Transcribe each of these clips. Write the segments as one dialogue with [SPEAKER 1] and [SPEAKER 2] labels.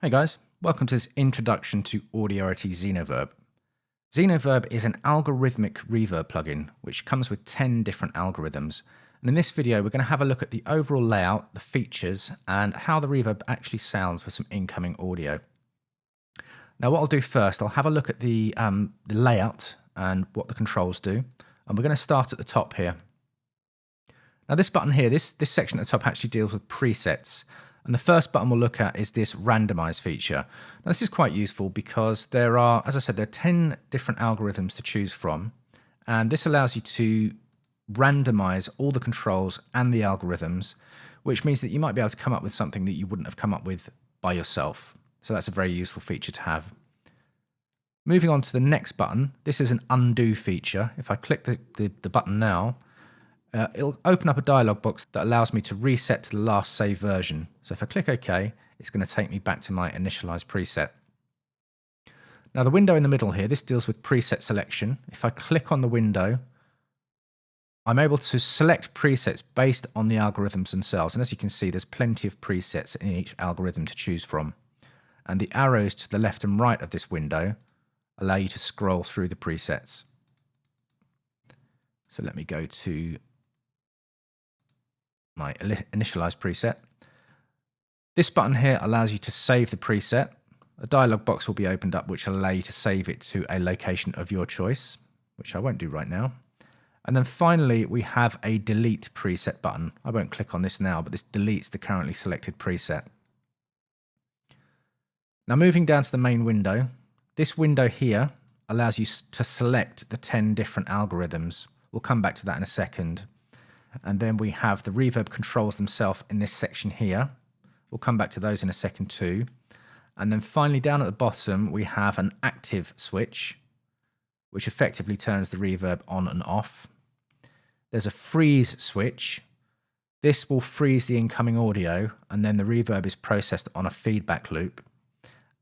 [SPEAKER 1] Hey guys, welcome to this introduction to Audiority Xenoverb. Xenoverb is an algorithmic reverb plugin which comes with 10 different algorithms. And in this video, we're going to have a look at the overall layout, the features, and how the reverb actually sounds with some incoming audio. Now, what I'll do first, I'll have a look at the layout and what the controls do. And we're going to start at the top here. Now, this button here, this section at the top actually deals with presets. And the first button we'll look at is this randomize feature. Now, this is quite useful because there are, as I said, there are 10 different algorithms to choose from. And this allows you to randomize all the controls and the algorithms, which means that you might be able to come up with something that you wouldn't have come up with by yourself. So that's a very useful feature to have. Moving on to the next button, this is an undo feature. If I click the button now, it'll open up a dialog box that allows me to reset to the last saved version. So if I click OK, it's going to take me back to my initialized preset. Now the window in the middle here, this deals with preset selection. If I click on the window, I'm able to select presets based on the algorithms themselves. And as you can see, there's plenty of presets in each algorithm to choose from. And the arrows to the left and right of this window allow you to scroll through the presets. So let me go to my initialized preset. This button here allows you to save the preset. A dialog box will be opened up which will allow you to save it to a location of your choice, which I won't do right now. And then finally, we have a delete preset button. I won't click on this now, but this deletes the currently selected preset. Now moving down to the main window, this window here allows you to select the 10 different algorithms. We'll come back to that in a second. And then we have the reverb controls themselves in this section here. We'll come back to those in a second too. And then finally down at the bottom, we have an active switch, which effectively turns the reverb on and off. There's a freeze switch. This will freeze the incoming audio, and then the reverb is processed on a feedback loop,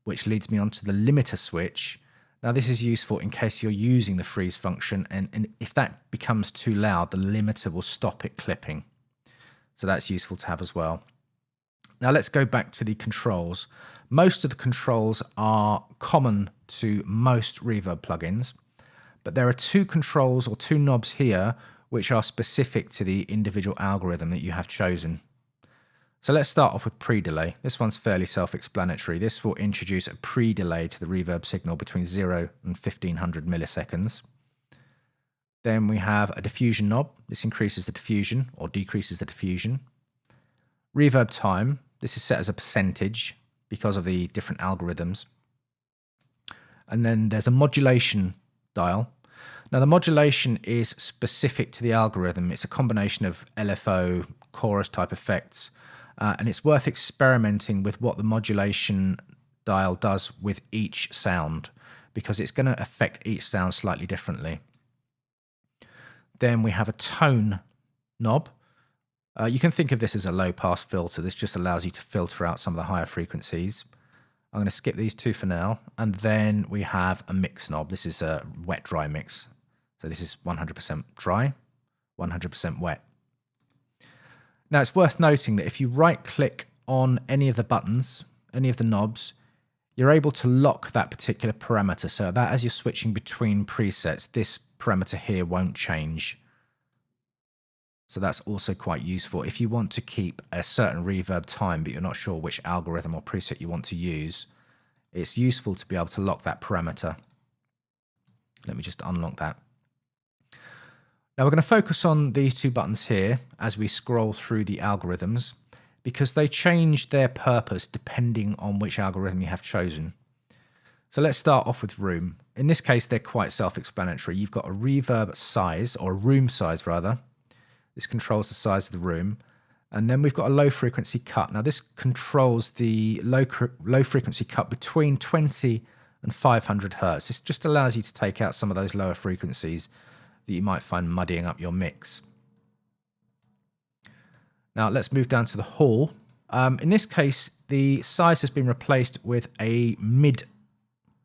[SPEAKER 1] which leads me onto the limiter switch. Now this is useful in case you're using the freeze function, and if that becomes too loud, the limiter will stop it clipping. So that's useful to have as well. Now let's go back to the controls. Most of the controls are common to most reverb plugins, but there are two controls or two knobs here which are specific to the individual algorithm that you have chosen. So let's start off with pre-delay. This one's fairly self-explanatory. This will introduce a pre-delay to the reverb signal between 0 and 1500 milliseconds. Then we have a diffusion knob. This increases the diffusion or decreases the diffusion. Reverb time. This is set as a percentage because of the different algorithms. And then there's a modulation dial. Now the modulation is specific to the algorithm. It's a combination of LFO, chorus type effects. And it's worth experimenting with what the modulation dial does with each sound, because it's going to affect each sound slightly differently. Then we have a tone knob. You can think of this as a low pass filter. This just allows you to filter out some of the higher frequencies. I'm going to skip these two for now. And then we have a mix knob. This is a wet dry mix. So this is 100% dry, 100% wet. Now it's worth noting that if you right click on any of the buttons, any of the knobs, you're able to lock that particular parameter so that as you're switching between presets, this parameter here won't change. So that's also quite useful. If you want to keep a certain reverb time, but you're not sure which algorithm or preset you want to use, it's useful to be able to lock that parameter. Let me just unlock that. Now we're going to focus on these two buttons here as we scroll through the algorithms, because they change their purpose depending on which algorithm you have chosen. So let's start off with room. In this case, they're quite self-explanatory. You've got a reverb size, or a room size rather. This controls the size of the room. And then we've got a low frequency cut. Now this controls the low frequency cut between 20 and 500 hertz. This just allows you to take out some of those lower frequencies that you might find muddying up your mix. Now let's move down to the hall. In this case, the size has been replaced with a mid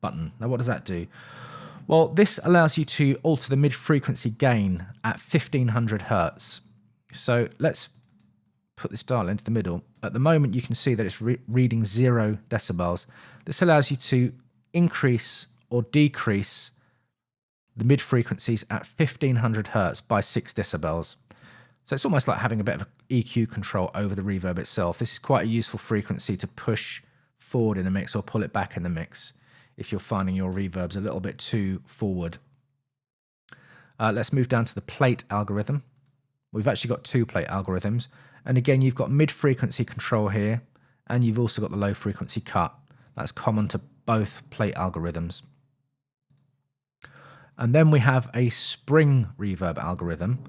[SPEAKER 1] button. Now what does that do? Well, this allows you to alter the mid frequency gain at 1500 hertz. So let's put this dial into the middle. At the moment, you can see that it's reading 0 decibels. This allows you to increase or decrease the mid frequencies at 1500 hertz by 6 decibels. So it's almost like having a bit of EQ control over the reverb itself. This is quite a useful frequency to push forward in a mix or pull it back in the mix if you're finding your reverbs a little bit too forward. Let's move down to the plate algorithm. We've actually got 2 plate algorithms. And again, you've got mid-frequency control here, and you've also got the low-frequency cut. That's common to both plate algorithms. And then we have a spring reverb algorithm,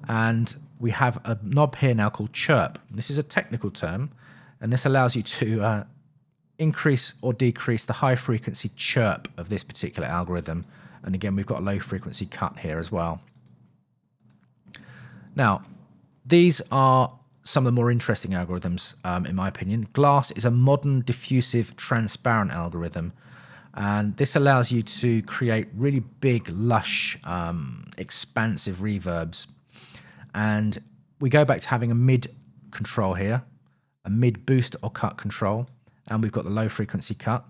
[SPEAKER 1] and we have a knob here now called chirp. This is a technical term, and this allows you to increase or decrease the high-frequency chirp of this particular algorithm. And again, we've got a low-frequency cut here as well. Now, these are some of the more interesting algorithms, in my opinion. Glass is a modern, diffusive, transparent algorithm. And this allows you to create really big, lush, expansive reverbs. And we go back to having a mid control here, a mid boost or cut control, and we've got the low frequency cut.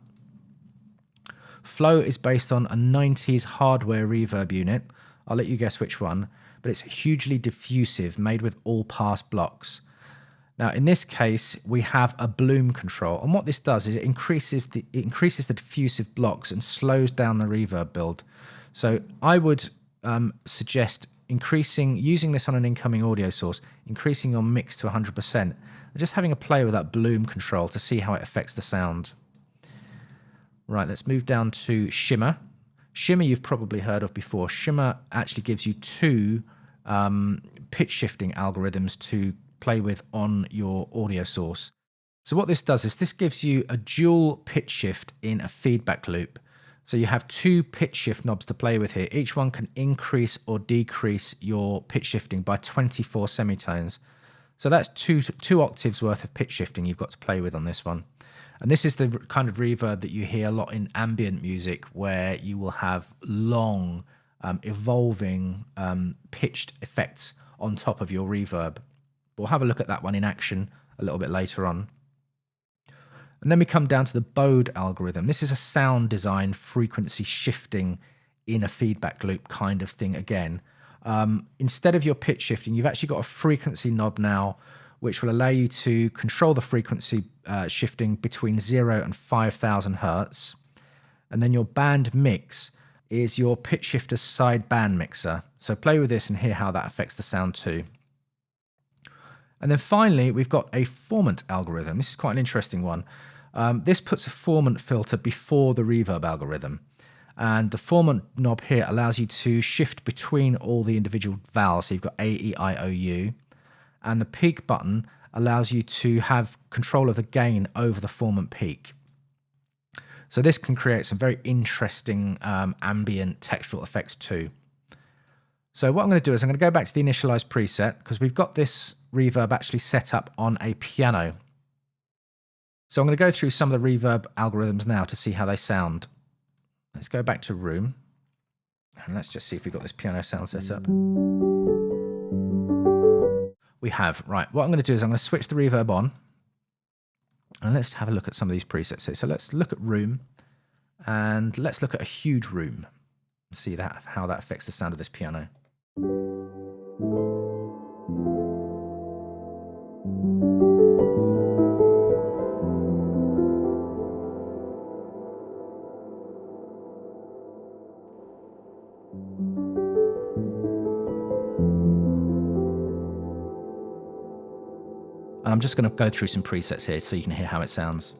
[SPEAKER 1] Flow is based on a 90s hardware reverb unit. I'll let you guess which one, but it's hugely diffusive, made with all pass blocks. Now, in this case, we have a bloom control, and what this does is it increases the diffusive blocks and slows down the reverb build. So I would suggest using this on an incoming audio source, increasing your mix to 100%, and just having a play with that bloom control to see how it affects the sound. Right, let's move down to shimmer. Shimmer you've probably heard of before. Shimmer actually gives you 2 pitch shifting algorithms to play with on your audio source. So what this does is this gives you a dual pitch shift in a feedback loop. So you have 2 pitch shift knobs to play with here. Each one can increase or decrease your pitch shifting by 24 semitones. So that's two octaves worth of pitch shifting you've got to play with on this one. And this is the kind of reverb that you hear a lot in ambient music, where you will have long, evolving, pitched effects on top of your reverb. We'll have a look at that one in action a little bit later on. And then we come down to the Bode algorithm. This is a sound design frequency shifting in a feedback loop kind of thing again. Instead of your pitch shifting, you've actually got a frequency knob now, which will allow you to control the frequency shifting between 0 and 5000 hertz. And then your band mix is your pitch shifter's side band mixer. So play with this and hear how that affects the sound too. And then finally, we've got a formant algorithm. This is quite an interesting one. This puts a formant filter before the reverb algorithm. And the formant knob here allows you to shift between all the individual vowels. So you've got A, E, I, O, U. And the peak button allows you to have control of the gain over the formant peak. So this can create some very interesting ambient textural effects too. So what I'm going to do is I'm going to go back to the initialized preset, because we've got this reverb actually set up on a piano. So I'm going to go through some of the reverb algorithms now to see how they sound. Let's go back to room, and let's just see if we've got this piano sound set up. We have. Right, what I'm going to do is I'm going to switch the reverb on, and let's have a look at some of these presets here. So let's look at room, and let's look at a huge room. See how that affects the sound of this piano. And I'm just going to go through some presets here so you can hear how it sounds.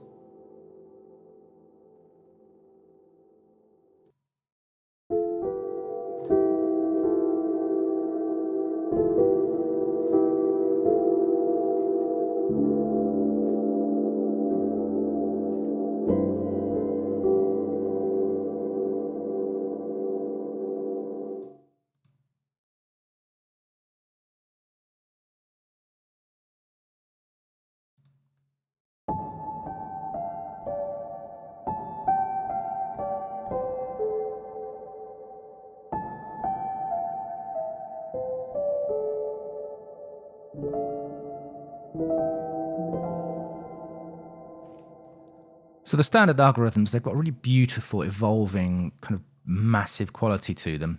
[SPEAKER 1] So the standard algorithms, they've got a really beautiful, evolving, kind of massive quality to them.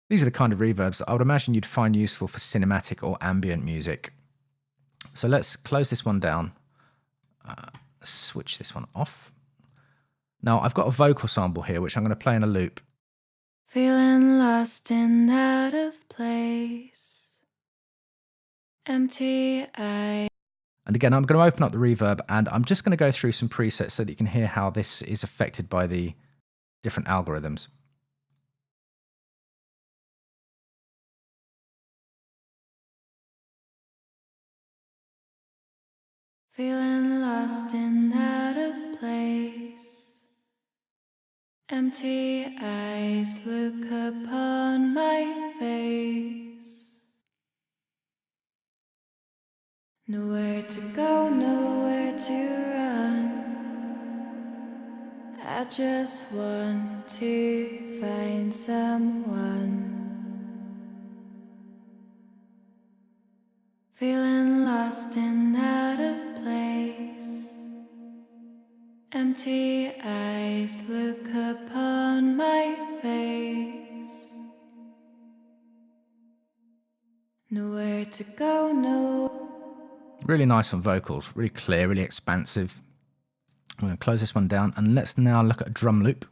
[SPEAKER 1] These are the kind of reverbs that I would imagine you'd find useful for cinematic or ambient music. So let's close this one down, switch this one off. Now I've got a vocal sample here, which I'm going to play in a loop.
[SPEAKER 2] Feeling lost and out of place, empty eye.
[SPEAKER 1] And again, I'm going to open up the reverb and I'm just going to go through some presets so that you can hear how this is affected by the different algorithms.
[SPEAKER 2] Feeling lost and out of place, empty eyes look upon my face. Nowhere to go, nowhere to run. I just want to find someone. Feeling lost and out of place, empty eyes look upon my face. Nowhere to go, no.
[SPEAKER 1] Really nice on vocals, really clear, really expansive. I'm going to close this one down and let's now look at a drum loop.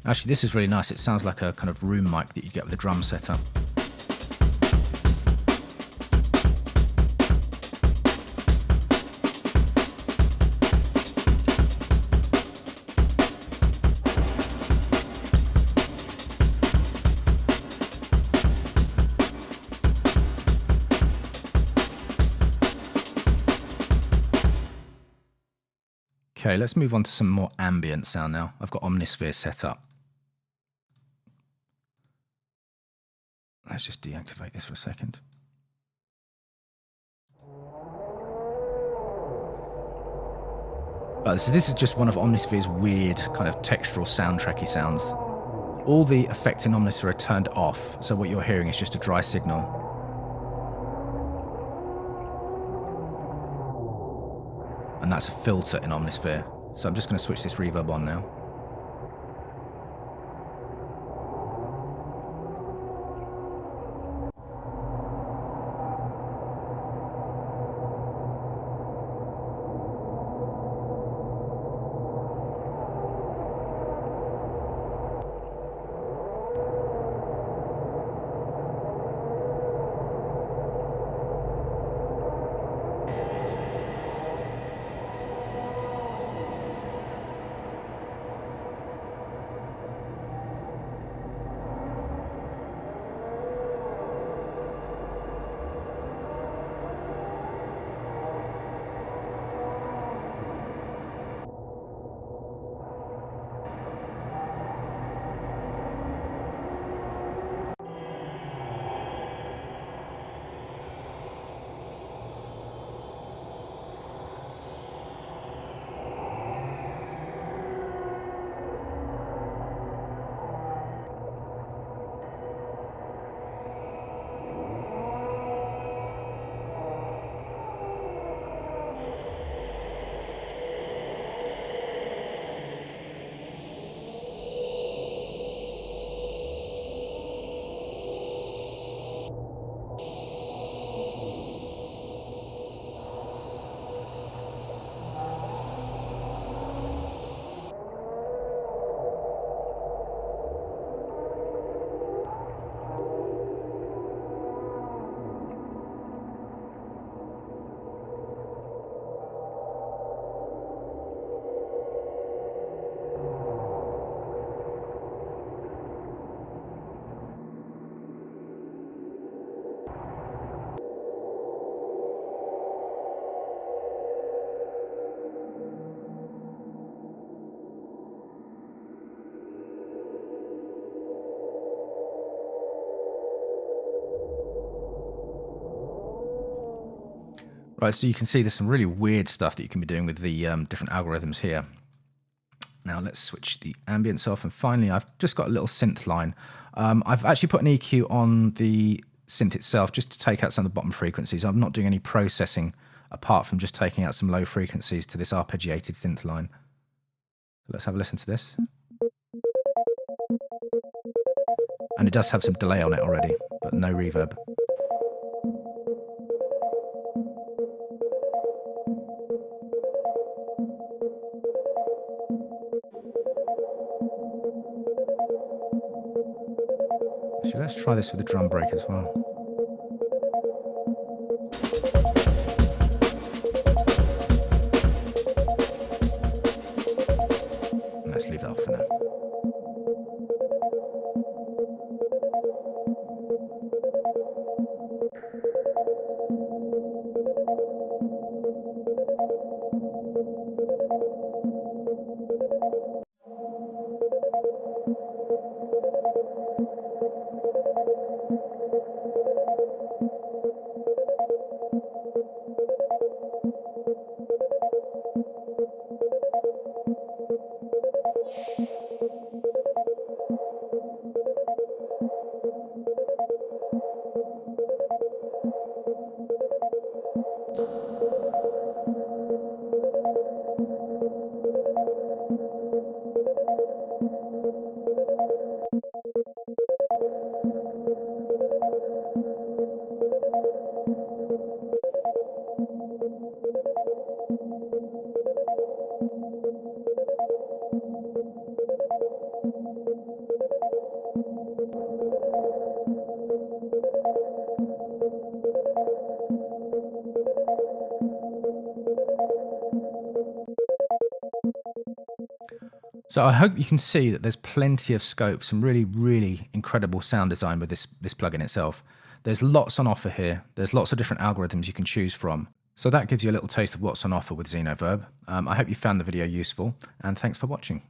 [SPEAKER 1] Actually, this is really nice. It sounds like a kind of room mic that you get with a drum setup. Okay, let's move on to some more ambient sound now. I've got Omnisphere set up. Let's just deactivate this for a second. So this is just one of Omnisphere's weird kind of textural soundtracky sounds. All the effects in Omnisphere are turned off, so what you're hearing is just a dry signal. And that's a filter in Omnisphere. So I'm just going to switch this reverb on now. Right, so you can see there's some really weird stuff that you can be doing with the different algorithms here. Now let's switch the ambience off, and finally I've just got a little synth line. I've actually put an EQ on the synth itself just to take out some of the bottom frequencies. I'm not doing any processing apart from just taking out some low frequencies to this arpeggiated synth line. Let's have a listen to this. And it does have some delay on it already, but no reverb. So let's try this with the drum break as well. Let's leave that off for now. So I hope you can see that there's plenty of scope, some really, really incredible sound design with this plugin itself. There's lots on offer here. There's lots of different algorithms you can choose from. So that gives you a little taste of what's on offer with Xenoverb. I hope you found the video useful, and thanks for watching.